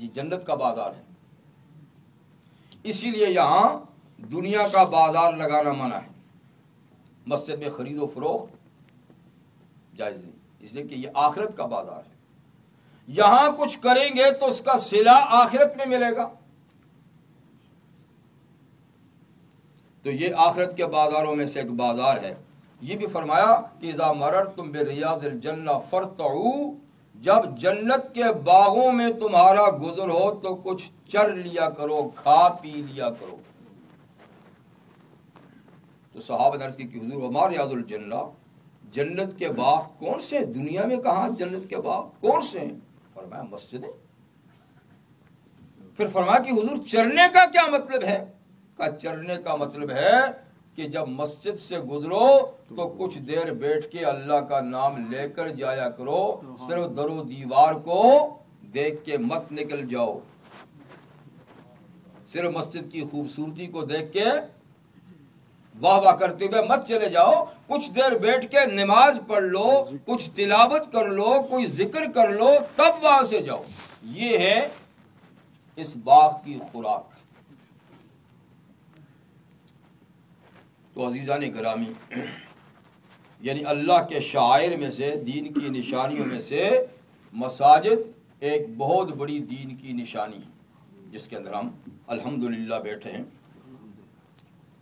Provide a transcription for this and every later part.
یہ جنت کا بازار ہے. اسی لیے یہاں دنیا کا بازار لگانا منع ہے. مسجد میں خرید و فروخت جائز نہیں، اس لیے کہ یہ آخرت کا بازار ہے. یہاں کچھ کریں گے تو اس کا صلہ آخرت میں ملے گا. تو یہ آخرت کے بازاروں میں سے ایک بازار ہے. یہ بھی فرمایا کہ اذا مررتم بریاض الجنہ فرتعوا، جب جنت کے باغوں میں تمہارا گزر ہو تو کچھ چر لیا کرو، کھا پی لیا کرو. تو صحابہ نے عرض کی کہ حضور وما ریاض الجنہ، جنت کے باغ کون سے؟ دنیا میں کہاں جنت کے باغ کون سے ہیں؟ فرمایا مسجدیں. پھر فرمایا کہ حضور چرنے کا کیا مطلب ہے؟ کہا چرنے کا مطلب ہے کہ جب مسجد سے گزرو تو کچھ دیر بیٹھ کے اللہ کا نام لے کر جایا کرو، صرف در و دیوار کو دیکھ کے مت نکل جاؤ، صرف مسجد کی خوبصورتی کو دیکھ کے واہ واہ کرتے ہوئے مت چلے جاؤ. کچھ دیر بیٹھ کے نماز پڑھ لو، کچھ تلاوت کر لو، کوئی ذکر کر لو، تب وہاں سے جاؤ. یہ ہے اس باغ کی خوراک. تو عزیزان گرامی، یعنی اللہ کے شعائر میں سے، دین کی نشانیوں میں سے مساجد ایک بہت بڑی دین کی نشانی ہے، جس کے اندر ہم الحمدللہ بیٹھے ہیں.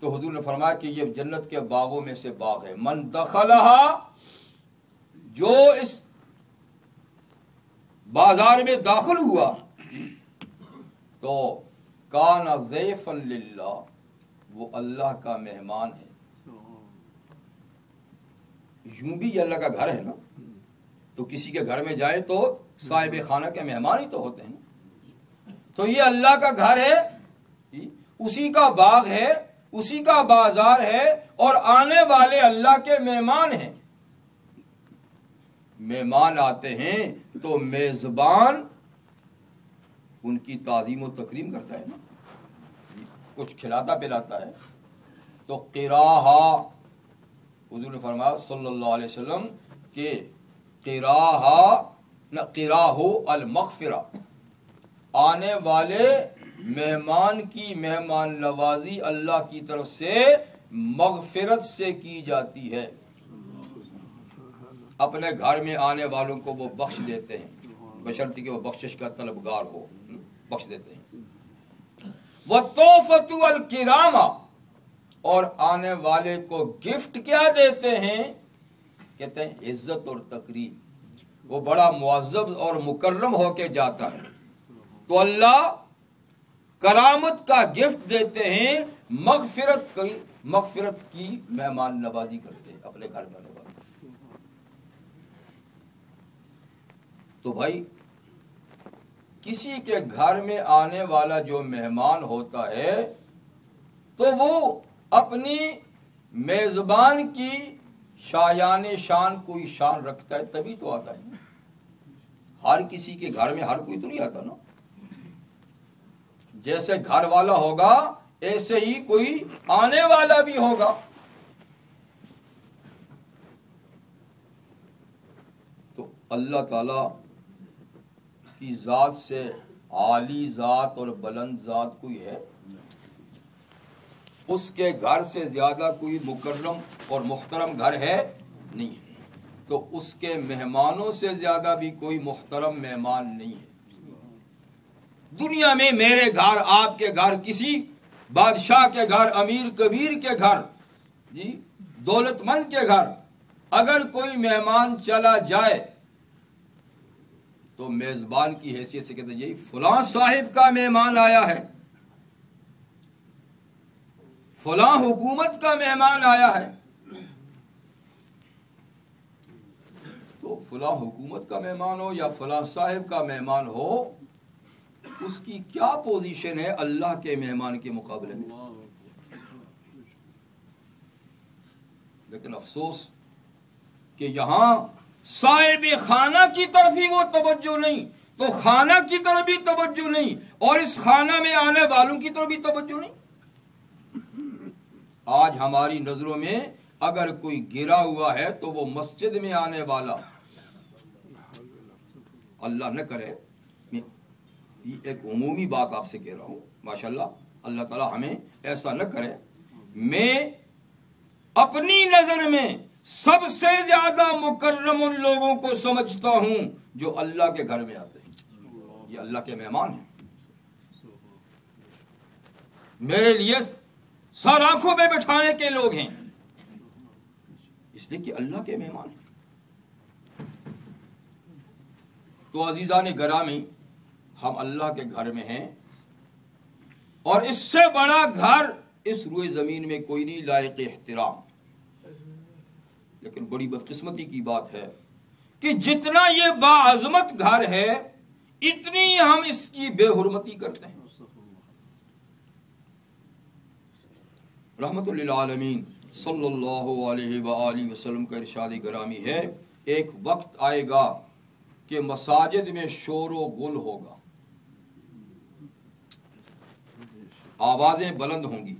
تو حضور نے فرمایا کہ یہ جنت کے باغوں میں سے باغ ہے. من دخلہا، جو اس بازار میں داخل ہوا تو کان ضیفا للہ، وہ اللہ کا مہمان ہے. یوں بھی یہ اللہ کا گھر ہے نا، تو کسی کے گھر میں جائیں تو صاحب خانہ کے مہمان ہی تو ہوتے ہیں. تو یہ اللہ کا گھر ہے، اسی کا باغ ہے، اسی کا بازار ہے، اور آنے والے اللہ کے مہمان ہیں. مہمان آتے ہیں تو میزبان ان کی تعظیم و تکریم کرتا ہے نا، کچھ کھلاتا پلاتا ہے. تو قراہا، حضور نے فرمایا صلی اللہ علیہ وسلم کہ قراہو المغفرہ، آنے والے مہمان کی مہمان نوازی اللہ کی طرف سے مغفرت سے کی جاتی ہے. اپنے گھر میں آنے والوں کو وہ بخش دیتے ہیں، بشرطی کہ وہ بخشش کا طلبگار ہو، بخش دیتے ہیں. وَالطُّوفَةُ وَالْكِرَامَةُ، اور آنے والے کو گفٹ کیا دیتے ہیں؟ کہتے ہیں عزت اور تکریم. وہ بڑا معزز اور مکرم ہو کے جاتا ہے تو اللہ کرامت کا گفٹ دیتے ہیں، مغفرت کی مہمان نوازی کرتے ہیں اپنے گھر میں آنے والے. تو بھائی کسی کے گھر میں آنے والا جو مہمان ہوتا ہے تو وہ اپنی میزبان کی شایان شان کوئی شان رکھتا ہے، تبھی تو آتا ہے. ہر کسی کے گھر میں ہر کوئی تو نہیں آتا نا. جیسے گھر والا ہوگا ایسے ہی کوئی آنے والا بھی ہوگا. تو اللہ تعالی کی ذات سے عالی ذات اور بلند ذات کوئی ہے؟ اس کے گھر سے زیادہ کوئی مکرم اور محترم گھر ہے نہیں ہے. تو اس کے مہمانوں سے زیادہ بھی کوئی محترم مہمان نہیں ہے. دنیا میں میرے گھر، آپ کے گھر، کسی بادشاہ کے گھر، امیر کبیر کے گھر، جی دولت مند کے گھر اگر کوئی مہمان چلا جائے تو میزبان کی حیثیت سے کہتے ہیں یہی فلاں صاحب کا مہمان آیا ہے، فلاں حکومت کا مہمان آیا ہے. تو فلاں حکومت کا مہمان ہو یا فلاں صاحب کا مہمان ہو، اس کی کیا پوزیشن ہے اللہ کے مہمان کے مقابلے میں؟ لیکن افسوس کہ یہاں صاحب خانہ کی طرف ہی وہ توجہ نہیں، تو خانہ کی طرف بھی توجہ نہیں، اور اس خانہ میں آنے والوں کی طرف بھی توجہ نہیں. آج ہماری نظروں میں اگر کوئی گرا ہوا ہے تو وہ مسجد میں آنے والا، اللہ نہ کرے یہ ایک عمومی بات آپ سے کہہ رہا ہوں. ماشاءاللہ اللہ تعالی ہمیں ایسا نہ کرے. میں اپنی نظر میں سب سے زیادہ مکرم ان لوگوں کو سمجھتا ہوں جو اللہ کے گھر میں آتے ہیں. یہ اللہ کے مہمان ہیں. میرے لیے سر آنکھوں پہ بٹھانے کے لوگ ہیں، اس لیے کہ اللہ کے مہمان ہیں. تو عزیزان گرامی، ہم اللہ کے گھر میں ہیں، اور اس سے بڑا گھر اس روئے زمین میں کوئی نہیں لائق احترام. لیکن بڑی بدقسمتی کی بات ہے کہ جتنا یہ باعظمت گھر ہے اتنی ہم اس کی بے حرمتی کرتے ہیں. رحمت للعالمین صلی اللہ علیہ وآلہ وسلم کا ارشاد گرامی ہے، ایک وقت آئے گا کہ مساجد میں شور و غل ہوگا، آوازیں بلند ہوں گی.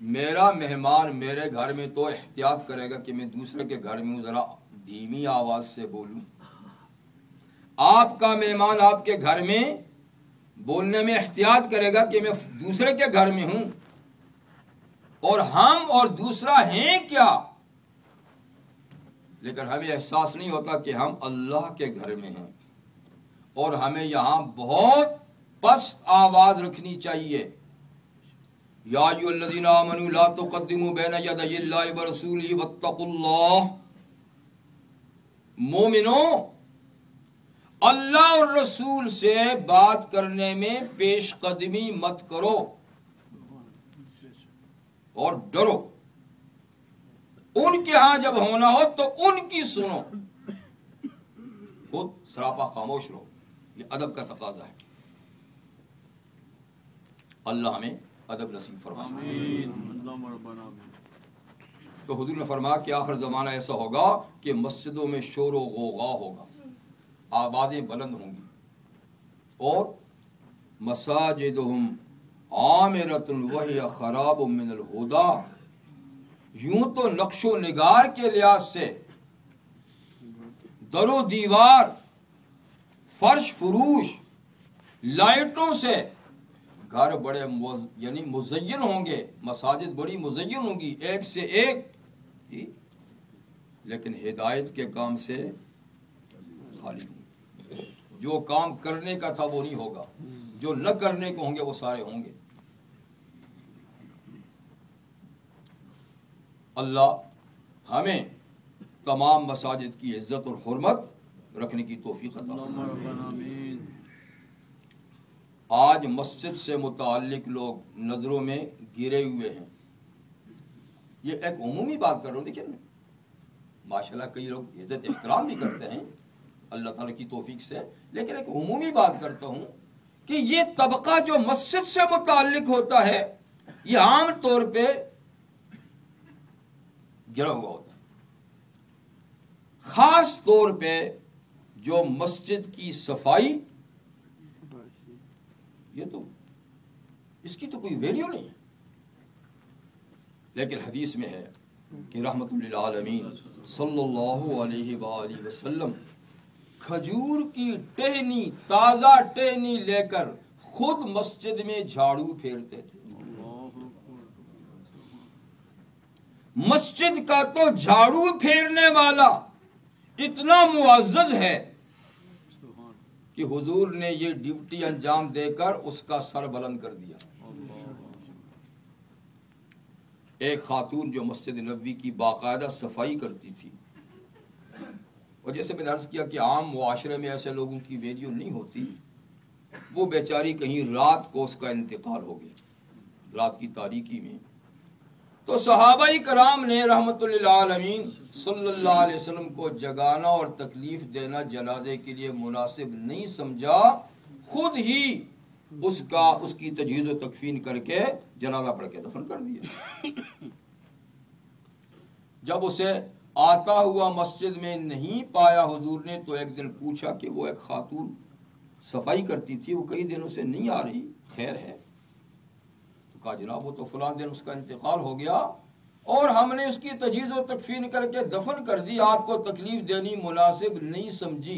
میرا مہمان میرے گھر میں تو احتیاط کرے گا کہ میں دوسرے کے گھر میں ہوں، ذرا دھیمی آواز سے بولوں. آپ کا مہمان آپ کے گھر میں بولنے میں احتیاط کرے گا کہ میں دوسرے کے گھر میں ہوں. اور ہم اور دوسرا ہیں کیا، لیکن ہمیں احساس نہیں ہوتا کہ ہم اللہ کے گھر میں ہیں، اور ہمیں یہاں بہت پست آواز رکھنی چاہیے. یا ایھا الذین آمنوا لا تقدموا بین یدی اللہ ورسولہ واتقوا اللہ. مومنوں، اللہ اور رسول سے بات کرنے میں پیش قدمی مت کرو اور ڈرو. ان کے ہاں جب ہونا ہو تو ان کی سنو، خود سراپا خاموش رہو. یہ ادب کا تقاضا ہے. اللہ ہمیں ادب نصیب فرمائے. تو حضور نے فرمایا کہ آخر زمانہ ایسا ہوگا کہ مسجدوں میں شور و غوغا ہوگا، آوازیں بلند ہوں گی. اور مساجدہم عامرۃ وہی خراب من الہدی. یوں تو نقش و نگار کے لحاظ سے در و دیوار، فرش فروش، لائٹوں سے گھر بڑے یعنی مزین ہوں گے، مساجد بڑی مزین ہوں گی، ایک سے ایک، لیکن ہدایت کے کام سے خالی ہوں گے. جو کام کرنے کا تھا وہ نہیں ہوگا، جو نہ کرنے کو ہوں گے وہ سارے ہوں گے. اللہ ہمیں تمام مساجد کی عزت اور حرمت رکھنے کی توفیق عطا فرمائے. آج مسجد سے متعلق لوگ نظروں میں گرے ہوئے ہیں. یہ ایک عمومی بات کر رہا ہوں. دیکھیں ماشاءاللہ کئی لوگ عزت احترام بھی کرتے ہیں اللہ تعالیٰ کی توفیق سے، لیکن ایک عمومی بات کرتا ہوں کہ یہ طبقہ جو مسجد سے متعلق ہوتا ہے یہ عام طور پہ گرا ہوا ہوتا ہے. خاص طور پہ جو مسجد کی صفائی، یہ تو اس کی تو کوئی ویلیو نہیں ہے. لیکن حدیث میں ہے کہ رحمت للعالمین صلی اللہ علیہ وآلہ وسلم کھجور کی ٹہنی، تازہ ٹہنی لے کر خود مسجد میں جھاڑو پھیرتے تھے. مسجد کا تو جھاڑو پھیرنے والا اتنا معزز ہے کہ حضور نے یہ ڈیوٹی انجام دے کر اس کا سر بلند کر دیا. ایک خاتون جو مسجد نبوی کی باقاعدہ صفائی کرتی تھی، اور جیسے میں نے عرض کیا کہ عام معاشرے میں ایسے لوگوں کی ویلیو نہیں ہوتی، وہ بیچاری کہیں رات کو اس کا انتقال ہو گیا، رات کی تاریکی میں. تو صحابہ کرام نے رحمت للعالمین صلی اللہ علیہ وسلم کو جگانا اور تکلیف دینا جنازے کے لیے مناسب نہیں سمجھا، خود ہی اس کی تجہیز و تکفین کر کے جنازہ پڑھ کے دفن کر دیا. جب اسے آتا ہوا مسجد میں نہیں پایا حضور نے تو ایک دن پوچھا کہ وہ ایک خاتون صفائی کرتی تھی، وہ کئی دنوں سے نہیں آ رہی، خیر ہے؟ تو کہا جناب وہ تو فلاں دن اس کا انتقال ہو گیا اور ہم نے اس کی تجہیز و تکفین کر کے دفن کر دی، آپ کو تکلیف دینی مناسب نہیں سمجھی.